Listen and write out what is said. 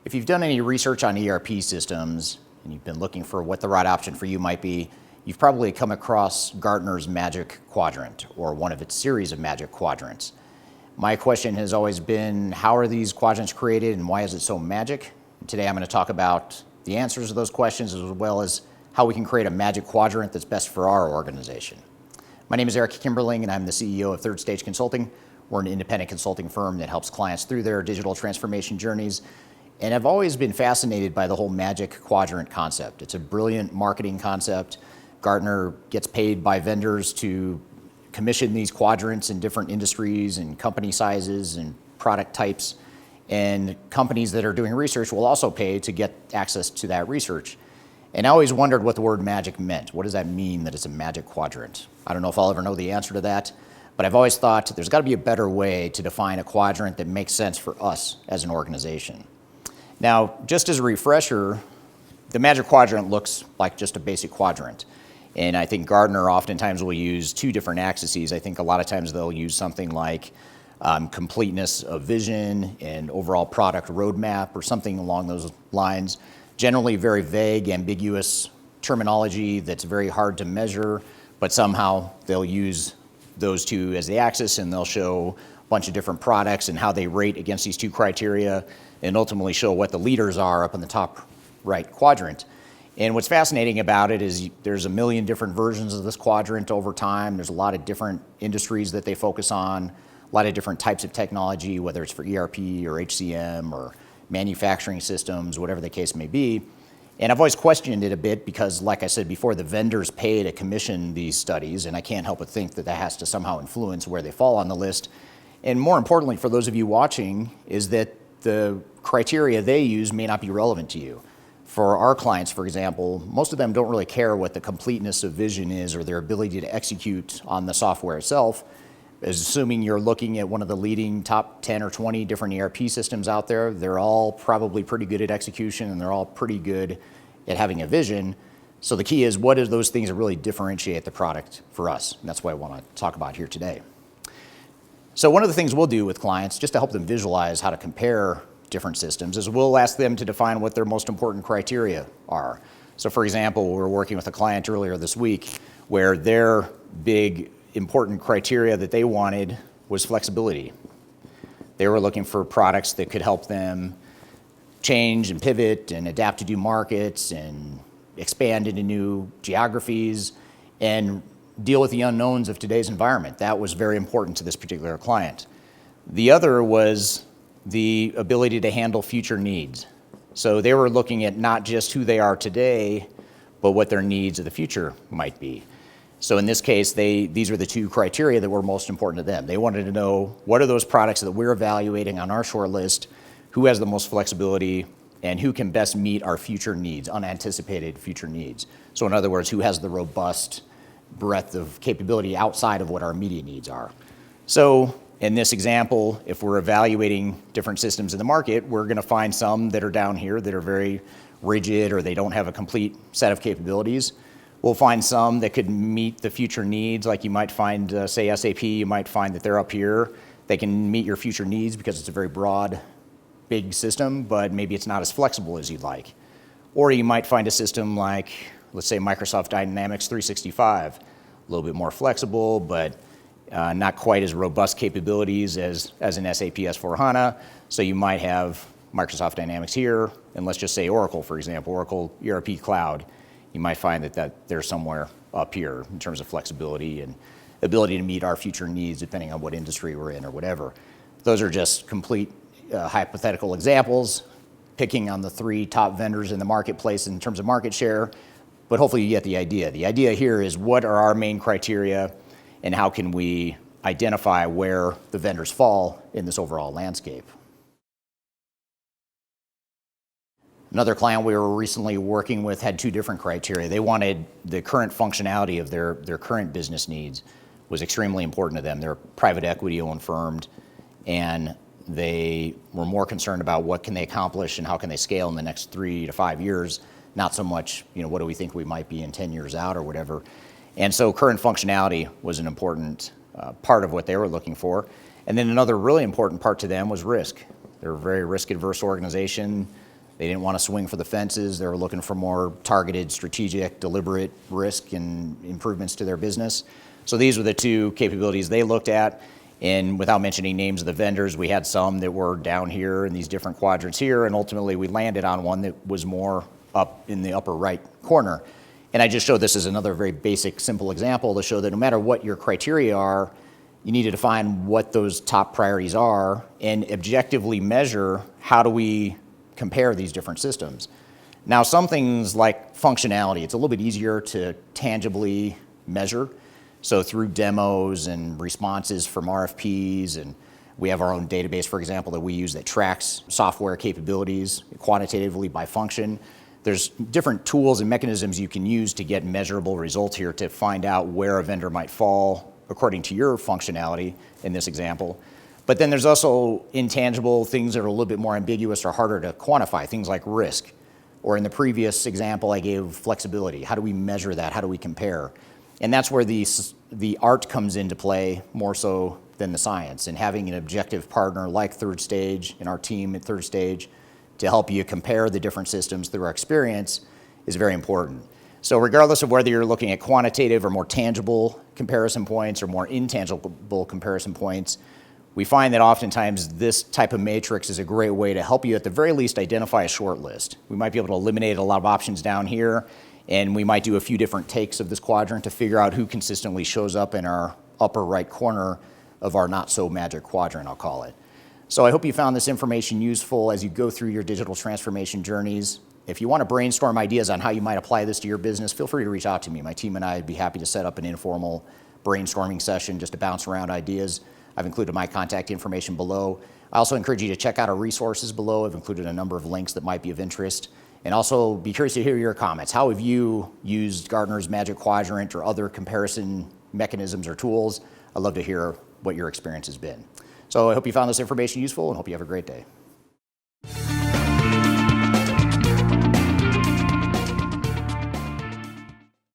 If you've done any research on ERP systems and you've been looking for what the right option for you might be, you've probably come across Gartner's Magic Quadrant or one of its series of Magic Quadrants. My question has always been, how are these quadrants created and why is it so magic? Today I'm going to talk about the answers to those questions as well as how we can create a Magic Quadrant that's best for our organization. My name is Eric Kimberling and I'm the CEO of Third Stage Consulting. We're an independent consulting firm that helps clients through their digital transformation journeys. And I've always been fascinated by the whole Magic Quadrant concept. It's a brilliant marketing concept. Gartner gets paid by vendors to commission these quadrants in different industries and company sizes and product types. And companies that are doing research will also pay to get access to that research. And I always wondered what the word magic meant. What does that mean that it's a Magic Quadrant? I don't know if I'll ever know the answer to that, but I've always thought there's got to be a better way to define a quadrant that makes sense for us as an organization. Now, just as a refresher, the Magic Quadrant looks like just a basic quadrant. And I think Gartner oftentimes will use two different axes. I think a lot of times they'll use something like completeness of vision and overall product roadmap or something along those lines. Generally very vague, ambiguous terminology that's very hard to measure, but somehow they'll use those two as the axis and they'll show a bunch of different products and how they rate against these two criteria and ultimately show what the leaders are up in the top right quadrant. And what's fascinating about it is there's a million different versions of this quadrant over time. There's a lot of different industries that they focus on, a lot of different types of technology, whether it's for ERP or HCM or manufacturing systems, whatever the case may be. And I've always questioned it a bit because, like I said before, the vendors pay to commission these studies, and I can't help but think that that has to somehow influence where they fall on the list. And more importantly, for those of you watching, is that the criteria they use may not be relevant to you. For our clients, for example, most of them don't really care what the completeness of vision is or their ability to execute on the software itself. Assuming you're looking at one of the leading top 10 or 20 different ERP systems out there, they're all probably pretty good at execution and they're all pretty good at having a vision. So the key is, what are those things that really differentiate the product for us? And that's what I want to talk about here today. So one of the things we'll do with clients, just to help them visualize how to compare different systems, is we'll ask them to define what their most important criteria are. So for example, we were working with a client earlier this week where their big important criteria that they wanted was flexibility. They were looking for products that could help them change and pivot and adapt to new markets and expand into new geographies and deal with the unknowns of today's environment. That was very important to this particular client. The other was the ability to handle future needs. So they were looking at not just who they are today, but what their needs of the future might be. So in this case, these are the two criteria that were most important to them. They wanted to know, what are those products that we're evaluating on our short list, who has the most flexibility, and who can best meet our future needs, unanticipated future needs. So in other words, who has the robust breadth of capability outside of what our immediate needs are. So in this example, if we're evaluating different systems in the market, we're going to find some that are down here that are very rigid or they don't have a complete set of capabilities. We'll find some that could meet the future needs, like you might find, say, SAP, you might find that they're up here. They can meet your future needs because it's a very broad, big system, but maybe it's not as flexible as you'd like. Or you might find a system like, let's say, Microsoft Dynamics 365, a little bit more flexible, but not quite as robust capabilities as an SAP S/4HANA. So you might have Microsoft Dynamics here, and let's just say Oracle, for example, Oracle ERP Cloud. You might find that they're somewhere up here in terms of flexibility and ability to meet our future needs depending on what industry we're in or whatever. Those are just complete hypothetical examples, picking on the three top vendors in the marketplace in terms of market share, but hopefully you get the idea. The idea here is, what are our main criteria and how can we identify where the vendors fall in this overall landscape? Another client we were recently working with had two different criteria. They wanted the current functionality of their current business needs was extremely important to them. They're a private equity owned firm, and they were more concerned about what can they accomplish and how can they scale in the next 3 to 5 years, not so much, what do we think we might be in 10 years out or whatever. And so current functionality was an important part of what they were looking for. And then another really important part to them was risk. They're a very risk-averse organization. They didn't want to swing for the fences. They were looking for more targeted, strategic, deliberate risk and improvements to their business. So these were the two capabilities they looked at. And without mentioning names of the vendors, we had some that were down here in these different quadrants here, and ultimately we landed on one that was more up in the upper right corner. And I just showed this as another very basic, simple example to show that no matter what your criteria are, you need to define what those top priorities are and objectively measure how do we compare these different systems. Now, some things like functionality, it's a little bit easier to tangibly measure. So through demos and responses from RFPs, and we have our own database, for example, that we use that tracks software capabilities quantitatively by function. There's different tools and mechanisms you can use to get measurable results here to find out where a vendor might fall according to your functionality in this example. But then there's also intangible things that are a little bit more ambiguous or harder to quantify, things like risk. Or in the previous example I gave, flexibility. How do we measure that? How do we compare? And that's where the art comes into play more so than the science. And having an objective partner like Third Stage and our team at Third Stage to help you compare the different systems through our experience is very important. So regardless of whether you're looking at quantitative or more tangible comparison points or more intangible comparison points, we find that oftentimes this type of matrix is a great way to help you at the very least identify a short list. We might be able to eliminate a lot of options down here, and we might do a few different takes of this quadrant to figure out who consistently shows up in our upper right corner of our not so magic quadrant, I'll call it. So I hope you found this information useful as you go through your digital transformation journeys. If you want to brainstorm ideas on how you might apply this to your business, feel free to reach out to me. My team and I would be happy to set up an informal brainstorming session just to bounce around ideas. I've included my contact information below. I also encourage you to check out our resources below. I've included a number of links that might be of interest. And also be curious to hear your comments. How have you used Gartner's Magic Quadrant or other comparison mechanisms or tools? I'd love to hear what your experience has been. So I hope you found this information useful and hope you have a great day.